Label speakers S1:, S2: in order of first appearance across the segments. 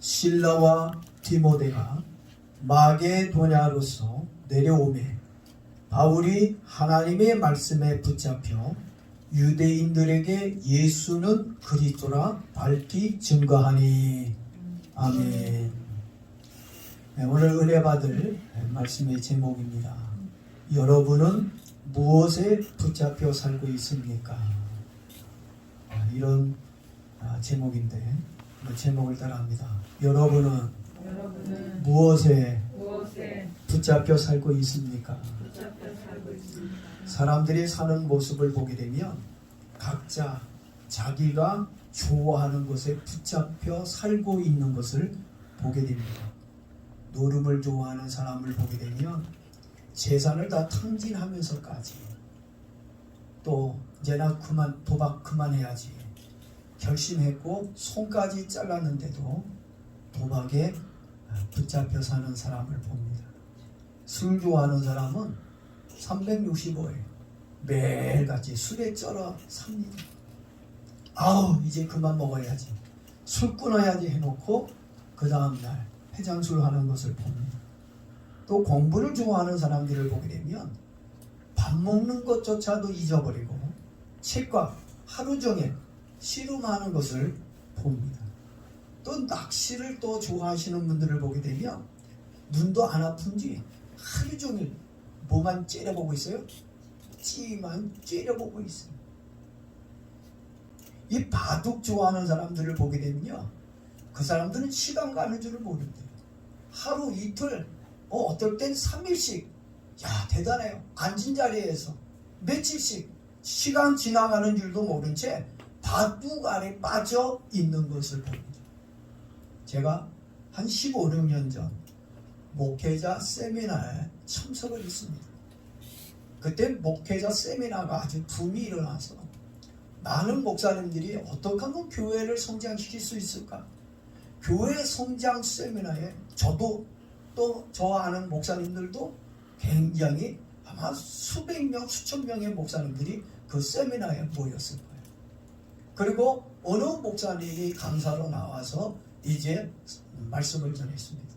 S1: 실라와 디모데가 마게도냐로서 내려오매 바울이 하나님의 말씀에 붙잡혀 유대인들에게 예수는 그리스도라 밝히 증거하니. 아멘. 네, 오늘 은혜 받을 말씀의 제목입니다. 여러분은 무엇에 붙잡혀 살고 있습니까? 이런 제목인데 제목을 따라합니다. 여러분은 무엇에 붙잡혀 살고 있습니까? 사람들이 사는 모습을 보게 되면 각자 자기가 좋아하는 것에 붙잡혀 살고 있는 것을 보게 됩니다. 노름을 좋아하는 사람을 보게 되면 재산을 다 탕진하면서까지 또 이제 나 그만 도박 그만해야지 결심했고 손까지 잘랐는데도 도박에 붙잡혀 사는 사람을 봅니다. 술 좋아하는 사람은 365일 매일같이 술에 쩔어 삽니다. 아우 이제 그만 먹어야지 술 끊어야지 해놓고 그 다음날 해장술 하는 것을 봅니다. 또 공부를 좋아하는 사람들을 보게 되면 밥 먹는 것조차도 잊어버리고 책과 하루 종일 씨름하는 것을 봅니다. 또 낚시를 또 좋아하시는 분들을 보게 되면 눈도 안 아픈지 하루 종일 뭐만 째려보고 있어요? 찌만 째려보고 있어요. 이 바둑 좋아하는 사람들을 보게 되면요, 그 사람들은 시간 가는 줄을 모른대요. 하루 이틀 어떨 땐 3일씩 야 대단해요. 앉은 자리에서 며칠씩 시간 지나가는 줄도 모른 채 바둑 안에 빠져 있는 것을 봅니다. 제가 한 15, 16년 전 목회자 세미나에 참석을 했습니다. 그때 목회자 세미나가 아주 붐이 일어나서 많은 목사님들이 어떻게 하면 교회를 성장시킬 수 있을까? 교회 성장 세미나에 저도 또 저 아는 목사님들도 굉장히 아마 수백 명, 수천 명의 목사님들이 그 세미나에 모였을 거예요. 그리고 어느 목사님이 강사로 나와서 이제 말씀을 전했습니다.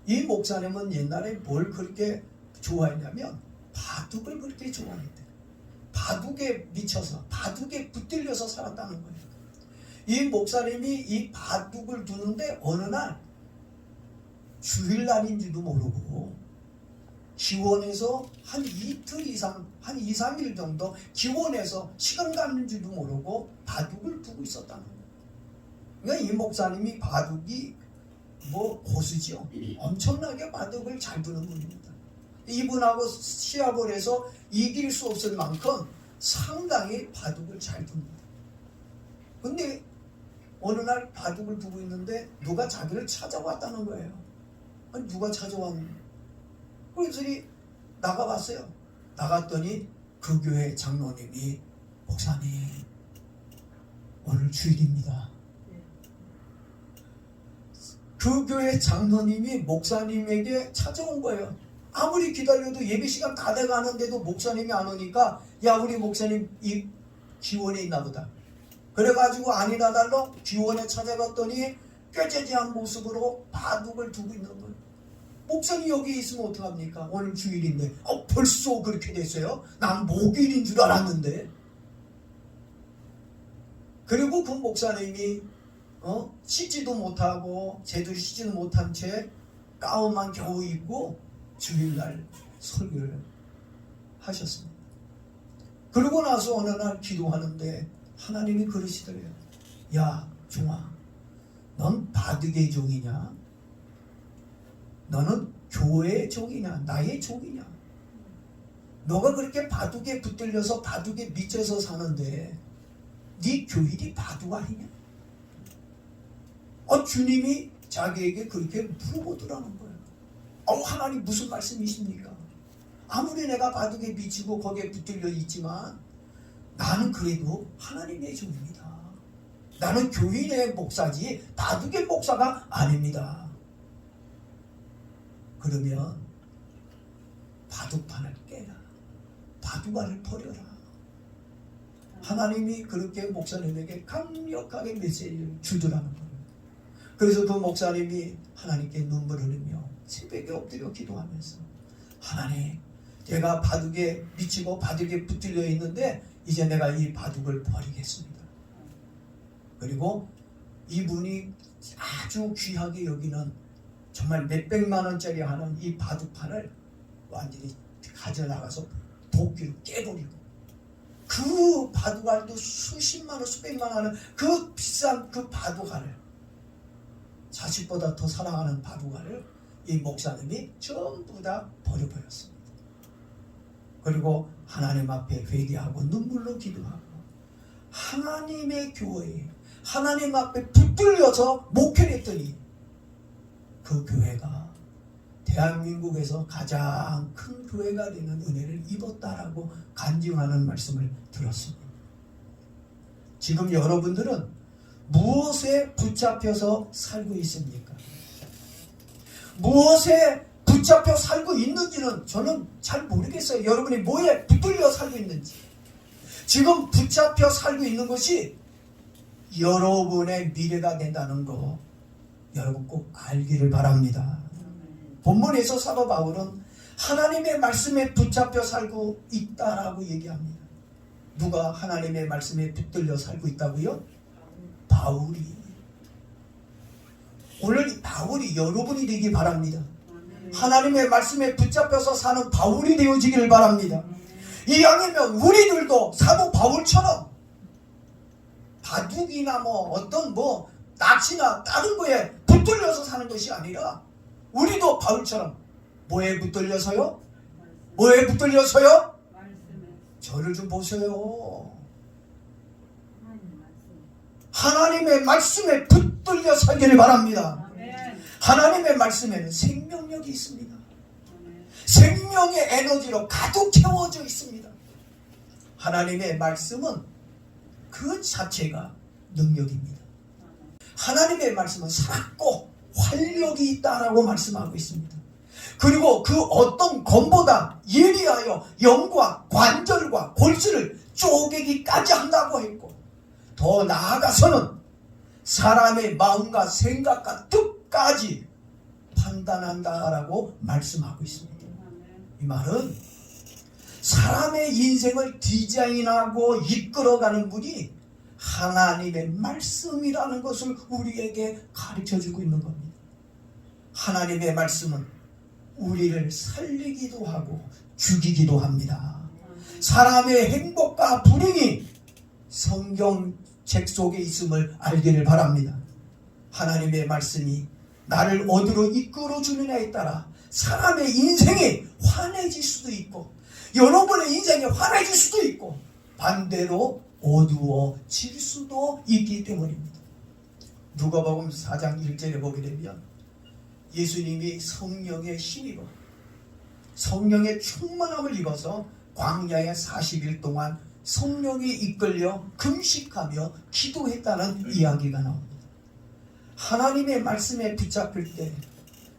S1: 이 목사님은 옛날에 뭘 그렇게 좋아했냐면 바둑을 그렇게 좋아했대요. 바둑에 미쳐서 바둑에 붙들려서 살았다는 거예요. 이 목사님이 이 바둑을 두는데 어느 날 주일날인지도 모르고 기원에서 한 이틀 이상, 한 2, 3일 정도 기원에서 시간 가는지도 모르고 바둑을 두고 있었다는 거예요. 그러니까 이 목사님이 바둑이 고수죠. 엄청나게 바둑을 잘 두는 분입니다. 이분하고 시합을 해서 이길 수 없을 만큼 상당히 바둑을 잘 둡니다. 근데 어느 날 바둑을 두고 있는데 누가 자기를 찾아왔다는 거예요. 아니 누가 찾아왔는데 그래서 나가봤어요. 나갔더니 그 교회 장로님이 목사님 오늘 주일입니다. 그 교회 장로님이 목사님에게 찾아온 거예요. 아무리 기다려도 예배 시간 다 돼가는데도 목사님이 안 오니까 야 우리 목사님 이 기원에 있나 보다. 그래가지고 아니나 달러 기원에 찾아갔더니 꾀죄죄한 모습으로 바둑을 두고 있는 거예요. 목사님 여기 있으면 어떡합니까? 오늘 주일인데 벌써 그렇게 됐어요? 난 목요일인 줄 알았는데. 그리고 그 목사님이 씻지도 못하고 제대로 씻지도 못한 채 가운만 겨우 입고 주일날 설교를 하셨습니다. 그러고 나서 어느 날 기도하는데 하나님이 그러시더래요. 야 종아 넌 바둑의 종이냐? 너는 교회의 종이냐? 나의 종이냐? 너가 그렇게 바둑에 붙들려서 바둑에 미쳐서 사는데 네 교일이 바둑 아니냐? 주님이 자기에게 그렇게 물어보더라는 거예요. 하나님 무슨 말씀이십니까? 아무리 내가 바둑에 미치고 거기에 붙들려 있지만 나는 그래도 하나님의 종입니다. 나는 교인의 목사지 바둑의 목사가 아닙니다. 그러면 바둑판을 깨라. 바둑알을 버려라. 하나님이 그렇게 목사님에게 강력하게 메시지를 주더라는 거예요. 그래서 그 목사님이 하나님께 눈물 흘리며 새벽에 엎드려 기도하면서 하나님, 내가 바둑에 미치고 바둑에 붙들려 있는데 이제 내가 이 바둑을 버리겠습니다. 그리고 이분이 아주 귀하게 여기는 정말 몇백만 원짜리 하는 이 바둑판을 완전히 가져나가서 도끼로 깨버리고, 그 바둑알도 수십만 원 수백만 원 하는 그 비싼 그 바둑알을, 자식보다 더 사랑하는 바둑알을 이 목사님이 전부 다 버려버렸습니다. 그리고 하나님 앞에 회개하고 눈물로 기도하고 하나님의 교회에 하나님 앞에 붙들려서 목회를 했더니 그 교회가 대한민국에서 가장 큰 교회가 되는 은혜를 입었다라고 간증하는 말씀을 들었습니다. 지금 여러분들은 무엇에 붙잡혀서 살고 있습니까? 무엇에 붙잡혀 살고 있는지는 저는 잘 모르겠어요. 여러분이 뭐에 붙들려 살고 있는지. 지금 붙잡혀 살고 있는 것이 여러분의 미래가 된다는 거 여러분 꼭 알기를 바랍니다. 본문에서 사도 바울은 하나님의 말씀에 붙잡혀 살고 있다라고 얘기합니다. 누가 하나님의 말씀에 붙들려 살고 있다고요? 바울이. 오늘 바울이 여러분이 되기 바랍니다. 하나님의 말씀에 붙잡혀서 사는 바울이 되어지기를 바랍니다. 이왕이면 우리들도 사도 바울처럼 바둑이나 어떤 낚시나 다른 거에 붙들려서 사는 것이 아니라 우리도 바울처럼 뭐에 붙들려서요? 뭐에 붙들려서요? 저를 좀 보세요. 하나님의 말씀에 붙들려 살기를 바랍니다. 하나님의 말씀에는 생명력이 있습니다. 생명의 에너지로 가득 채워져 있습니다. 하나님의 말씀은 그 자체가 능력입니다. 하나님의 말씀은 살았고 활력이 있다라고 말씀하고 있습니다. 그리고 그 어떤 검보다 예리하여 영과 관절과 골수를 쪼개기까지 한다고 했고, 더 나아가서는 사람의 마음과 생각과 뜻까지 판단한다라고 말씀하고 있습니다. 이 말은 사람의 인생을 디자인하고 이끌어가는 분이 하나님의 말씀이라는 것을 우리에게 가르쳐주고 있는 겁니다. 하나님의 말씀은 우리를 살리기도 하고 죽이기도 합니다. 사람의 행복과 불행이 성경책 속에 있음을 알기를 바랍니다. 하나님의 말씀이 나를 어디로 이끌어주느냐에 따라 사람의 인생이 환해질 수도 있고, 여러분의 인생이 환해질 수도 있고, 반대로 어두워질 수도 있기 때문입니다. 누가복음 4장 1절에 보게 되면 예수님이 성령의 힘입어 성령의 충만함을 입어서 광야에 40일 동안 성령이 이끌려 금식하며 기도했다는 이야기가 나옵니다. 하나님의 말씀에 붙잡힐 때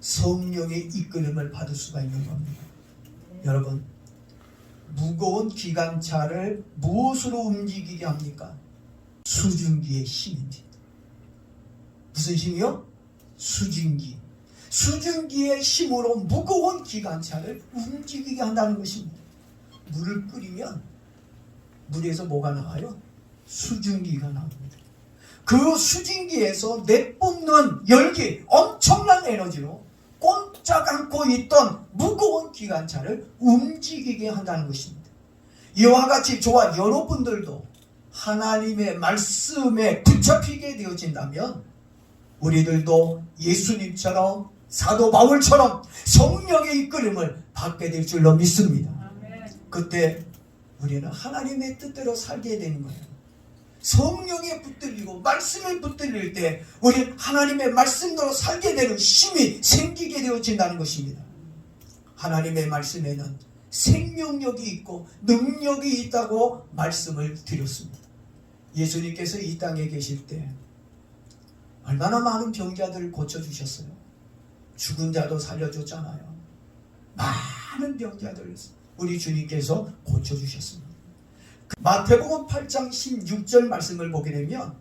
S1: 성령의 이끌림을 받을 수가 있는 겁니다. 여러분, 무거운 기관차를 무엇으로 움직이게 합니까? 수증기의 힘입니다. 무슨 힘이요? 수증기. 수증기의 힘으로 무거운 기관차를 움직이게 한다는 것입니다. 물을 끓이면 물에서 뭐가 나와요? 수증기가 나옵니다. 그 수증기에서 내뿜는 열기, 엄청난 에너지로 꼼짝 않고 있던 무거운 기관차를 움직이게 한다는 것입니다. 이와 같이 저와 여러분들도 하나님의 말씀에 붙잡히게 되어진다면 우리들도 예수님처럼 사도 바울처럼 성령의 이끌림을 받게 될 줄로 믿습니다. 그때 우리는 하나님의 뜻대로 살게 되는 거예요. 성령에 붙들리고 말씀에 붙들릴 때 우리는 하나님의 말씀대로 살게 되는 힘이 생기게 되어진다는 것입니다. 하나님의 말씀에는 생명력이 있고 능력이 있다고 말씀을 드렸습니다. 예수님께서 이 땅에 계실 때 얼마나 많은 병자들을 고쳐주셨어요. 죽은 자도 살려줬잖아요. 많은 병자들 우리 주님께서 고쳐주셨습니다. 마태복음 8장 16절 말씀을 보게 되면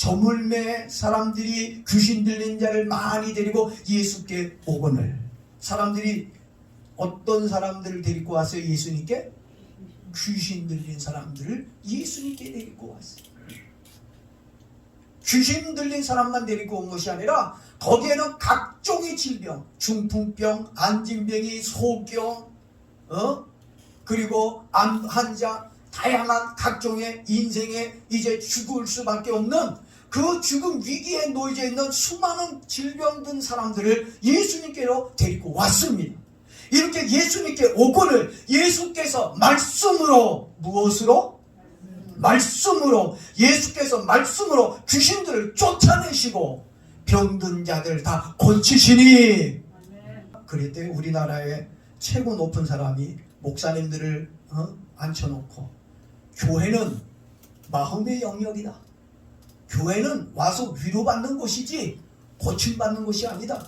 S1: 저물매 사람들이 귀신 들린 자를 많이 데리고 예수께 오거늘 사람들이 어떤 사람들을 데리고 왔어요? 예수님께? 귀신 들린 사람들을 예수님께 데리고 왔어요. 귀신 들린 사람만 데리고 온 것이 아니라 거기에는 각종의 질병, 중풍병, 안진병이, 소경, 그리고 암 환자, 다양한 각종의 인생에 이제 죽을 수밖에 없는 그 죽음 위기에 놓여져 있는 수많은 질병 든 사람들을 예수님께로 데리고 왔습니다. 이렇게 예수님께 오거늘 예수께서 말씀으로 무엇으로? 말씀으로 예수께서 말씀으로 귀신들을 쫓아내시고 병든 자들 다 고치시니 그랬더니 우리나라의 최고 높은 사람이 목사님들을 앉혀놓고 교회는 마음의 영역이다. 교회는 와서 위로받는 곳이지 고침받는 곳이 아니다.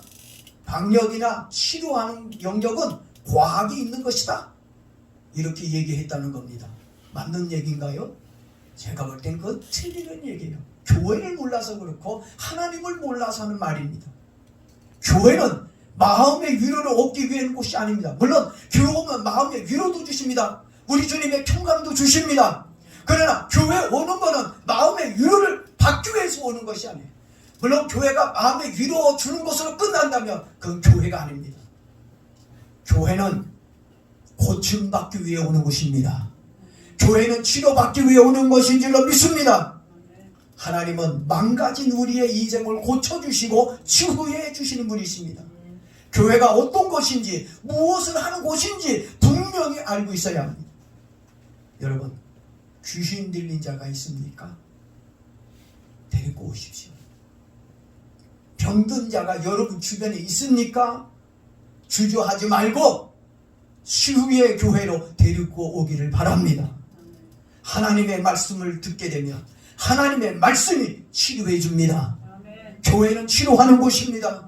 S1: 방역이나 치료하는 영역은 과학이 있는 것이다. 이렇게 얘기했다는 겁니다. 맞는 얘기인가요? 제가 볼 땐 그건 틀리는 얘기예요. 교회를 몰라서 그렇고 하나님을 몰라서 하는 말입니다. 교회는 마음의 위로를 얻기 위한 곳이 아닙니다. 물론 교회 오면 마음의 위로도 주십니다. 우리 주님의 평강도 주십니다. 그러나 교회 오는 거는 마음의 위로를 받기 위해서 오는 것이 아니에요. 물론 교회가 마음의 위로 주는 것으로 끝난다면 그건 교회가 아닙니다. 교회는 고침받기 위해 오는 것입니다. 교회는 치료받기 위해 오는 것인 줄로 믿습니다. 하나님은 망가진 우리의 인생을 고쳐주시고 치유해 주시는 분이십니다. 교회가 어떤 곳인지 무엇을 하는 곳인지 분명히 알고 있어야 합니다. 여러분 귀신 들린 자가 있습니까? 데리고 오십시오. 병든 자가 여러분 주변에 있습니까? 주저하지 말고 치유의 교회로 데리고 오기를 바랍니다. 하나님의 말씀을 듣게 되면 하나님의 말씀이 치료해 줍니다. 교회는 치료하는 곳입니다.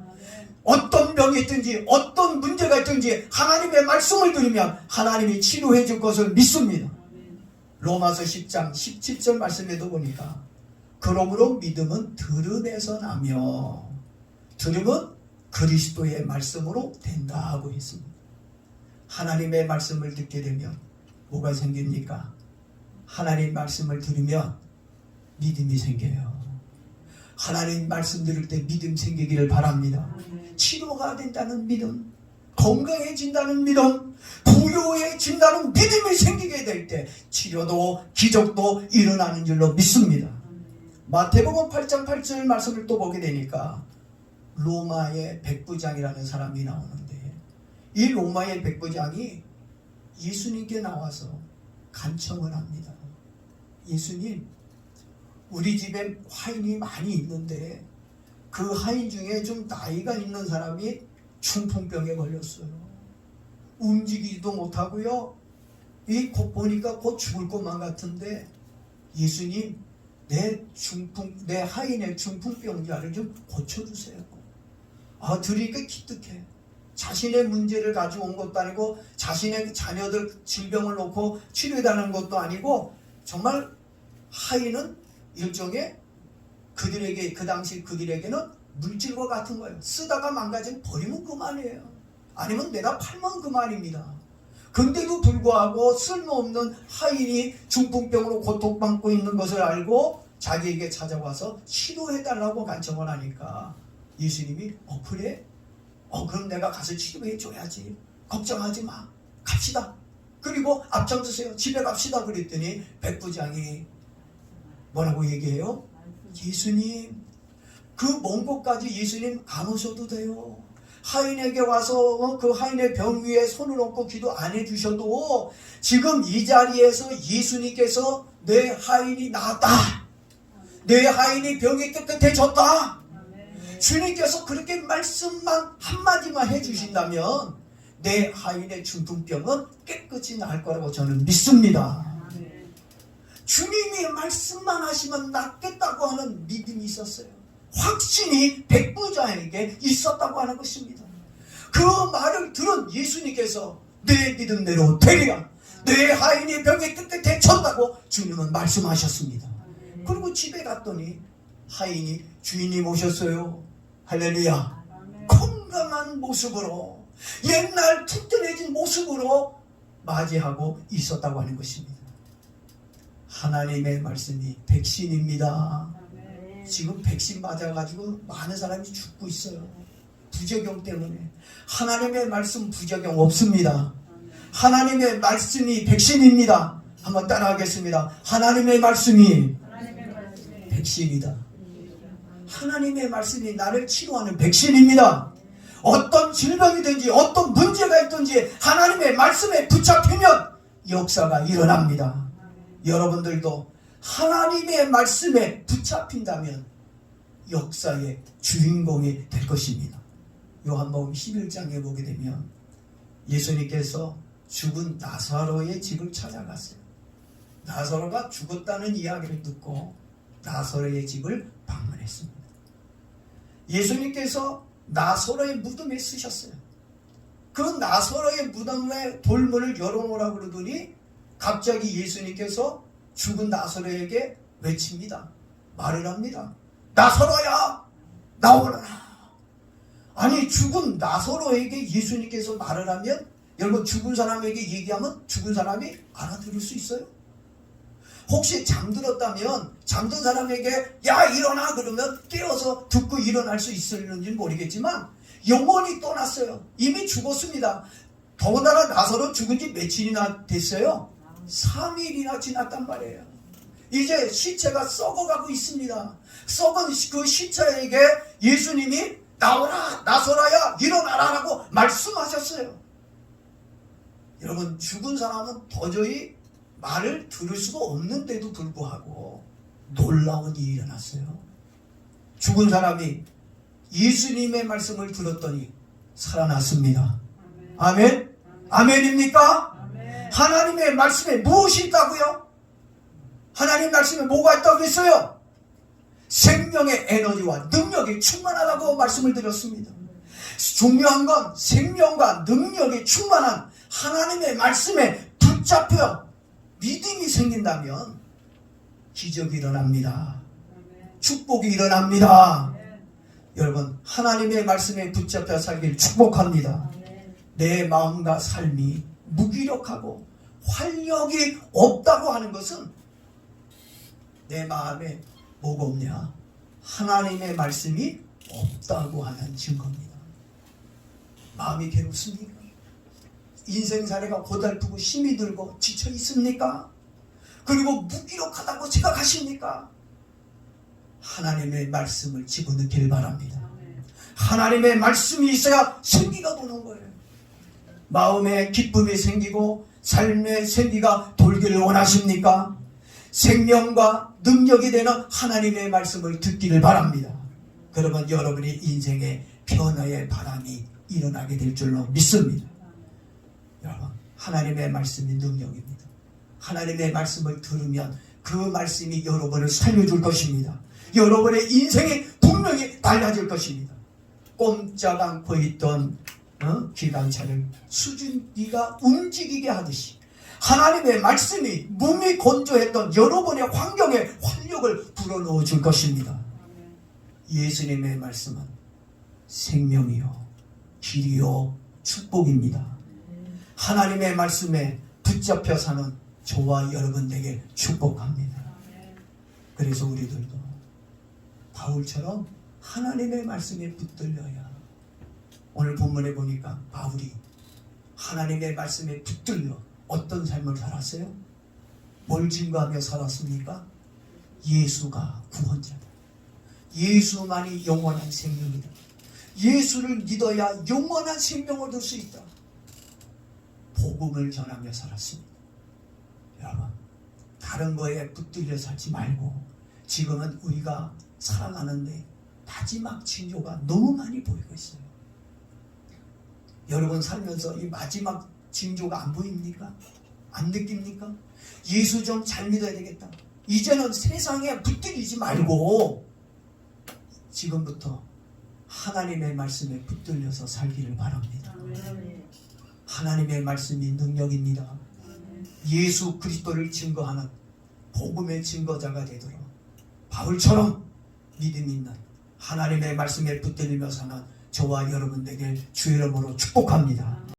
S1: 어떤 병이 있든지 어떤 문제가 있든지 하나님의 말씀을 들으면 하나님이 치료해 줄 것을 믿습니다. 로마서 10장 17절 말씀에도 보니까 그러므로 믿음은 들음에서 나며 들음은 그리스도의 말씀으로 된다 하고 있습니다. 하나님의 말씀을 듣게 되면 뭐가 생깁니까? 하나님 말씀을 들으면 믿음이 생겨요. 하나님 말씀 들을 때 믿음 생기기를 바랍니다. 치료가 된다는 믿음, 건강해진다는 믿음, 부유해진다는 믿음이 생기게 될 때 치료도 기적도 일어나는 줄로 믿습니다. 마태복음 8장 8절 말씀을 또 보게 되니까 로마의 백부장이라는 사람이 나오는데 이 로마의 백부장이 예수님께 나와서 간청을 합니다. 예수님, 우리 집에 화인이 많이 있는데 그 화인 중에 좀 나이가 있는 사람이 중풍병에 걸렸어요. 움직이지도 못하고요. 이 곧 보니까 곧 죽을 것만 같은데 예수님, 내 하인의 중풍병자를 좀 고쳐주세요. 들으니까 기특해. 자신의 문제를 가지고 온 것도 아니고 자신의 자녀들 질병을 놓고 치료해달라는 것도 아니고 정말 하인은 일종의 그들에게 그 당시 그들에게는 물질과 같은 거예요. 쓰다가 망가지면 버리면 그만이에요. 아니면 내다 팔면 그만입니다. 근데도 불구하고 쓸모없는 하인이 중풍병으로 고통받고 있는 것을 알고 자기에게 찾아와서 치료해달라고 간청을 하니까 예수님이 그래? 그럼 내가 가서 치료해줘야지. 걱정하지 마. 갑시다. 그리고 앞장서세요. 집에 갑시다. 그랬더니 백부장이 뭐라고 얘기해요? 예수님, 그 먼 곳까지 예수님 안 오셔도 돼요. 하인에게 와서 그 하인의 병 위에 손을 얹고 기도 안 해주셔도 지금 이 자리에서 예수님께서 내 하인이 나았다. 내 하인이 병이 깨끗해졌다. 주님께서 그렇게 말씀만 한마디만 해주신다면 내 하인의 중풍병은 깨끗이 나을 거라고 저는 믿습니다. 주님이 말씀만 하시면 낫겠다고 하는 믿음이 있었어요. 확신이 백부장에게 있었다고 하는 것입니다. 그 말을 들은 예수님께서 내 믿음대로 되리라. 내 하인이 병에 깨끗해졌다고 주님은 말씀하셨습니다. 그리고 집에 갔더니 하인이 주인님 오셨어요. 할렐루야. 건강한 모습으로 옛날 튼튼해진 모습으로 맞이하고 있었다고 하는 것입니다. 하나님의 말씀이 백신입니다. 지금 백신 맞아가지고 많은 사람이 죽고 있어요. 부작용 때문에. 하나님의 말씀 부작용 없습니다. 하나님의 말씀이 백신입니다. 한번 따라하겠습니다. 하나님의 말씀이 백신이다. 하나님의 말씀이 나를 치료하는 백신입니다. 어떤 질병이든지 어떤 문제가 있든지 하나님의 말씀에 붙잡히면 역사가 일어납니다. 여러분들도 하나님의 말씀에 붙잡힌다면 역사의 주인공이 될 것입니다. 요한복음 11장에 보게 되면 예수님께서 죽은 나사로의 집을 찾아갔어요. 나사로가 죽었다는 이야기를 듣고 나사로의 집을 방문했습니다. 예수님께서 나사로의 무덤에 쓰셨어요. 그 나사로의 무덤에 돌문을 열어놓으라고 그러더니 갑자기 예수님께서 죽은 나사로에게 외칩니다. 말을 합니다. 나사로야, 나오너라. 아니, 죽은 나사로에게 예수님께서 말을 하면, 여러분, 죽은 사람에게 얘기하면 죽은 사람이 알아들을 수 있어요? 혹시 잠들었다면 잠든 사람에게 야 일어나 그러면 깨어서 듣고 일어날 수 있을는지 모르겠지만 영혼이 떠났어요. 이미 죽었습니다. 더군다나 나사로 죽은 지 며칠이나 됐어요? 3일이나 지났단 말이에요. 이제 시체가 썩어가고 있습니다. 썩은 그 시체에게 예수님이 나오라 나사로야 일어나라라고 말씀하셨어요. 여러분, 죽은 사람은 도저히 말을 들을 수가 없는데도 불구하고 놀라운 일이 일어났어요. 죽은 사람이 예수님의 말씀을 들었더니 살아났습니다. 아멘? 아멘입니까? 아멘. 하나님의 말씀에 무엇이 있다고요? 하나님 말씀에 뭐가 있다고 했어요? 생명의 에너지와 능력이 충만하다고 말씀을 드렸습니다. 중요한 건 생명과 능력이 충만한 하나님의 말씀에 붙잡혀 믿음이 생긴다면 기적이 일어납니다. 축복이 일어납니다. 여러분, 하나님의 말씀에 붙잡혀 살길 축복합니다. 내 마음과 삶이 무기력하고 활력이 없다고 하는 것은 내 마음에 뭐가 없냐? 하나님의 말씀이 없다고 하는 증거입니다. 마음이 괴롭습니까? 인생사례가 고달프고 힘이 들고 지쳐 있습니까? 그리고 무기력하다고 생각하십니까? 하나님의 말씀을 집어넣기를 바랍니다. 하나님의 말씀이 있어야 생기가 도는 거예요. 마음에 기쁨이 생기고 삶의 생기가 돌기를 원하십니까? 생명과 능력이 되는 하나님의 말씀을 듣기를 바랍니다. 그러면 여러분의 인생에 변화의 바람이 일어나게 될 줄로 믿습니다. 여러분, 하나님의 말씀이 능력입니다. 하나님의 말씀을 들으면 그 말씀이 여러분을 살려줄 것입니다. 여러분의 인생이 분명히 달라질 것입니다. 꼼짝 않고 있던 기관차를 수증기가 움직이게 하듯이 하나님의 말씀이 몸이 건조했던 여러분의 환경에 활력을 불어넣어 줄 것입니다. 예수님의 말씀은 생명이요 길이요 축복입니다. 하나님의 말씀에 붙잡혀 사는 저와 여러분에게 축복합니다. 그래서 우리들도 바울처럼 하나님의 말씀에 붙들려야, 오늘 본문에 보니까 바울이 하나님의 말씀에 붙들려 어떤 삶을 살았어요? 뭘 증거하며 살았습니까? 예수가 구원자다. 예수만이 영원한 생명이다. 예수를 믿어야 영원한 생명을 얻을 수 있다. 복음을 전하며 살았습니다. 여러분, 다른 거에 붙들려 살지 말고 지금은 우리가 살아가는데 마지막 징조가 너무 많이 보이고 있어요. 여러분 살면서 이 마지막 징조가 안 보입니까? 안 느낍니까? 예수 좀 잘 믿어야 되겠다. 이제는 세상에 붙들리지 말고 지금부터 하나님의 말씀에 붙들려서 살기를 바랍니다. 하나님의 말씀이 능력입니다. 예수 그리스도를 증거하는 복음의 증거자가 되도록 바울처럼 믿음 있는 하나님의 말씀에 붙들리며 사는 저와 여러분 되길 주의 이름으로 축복합니다.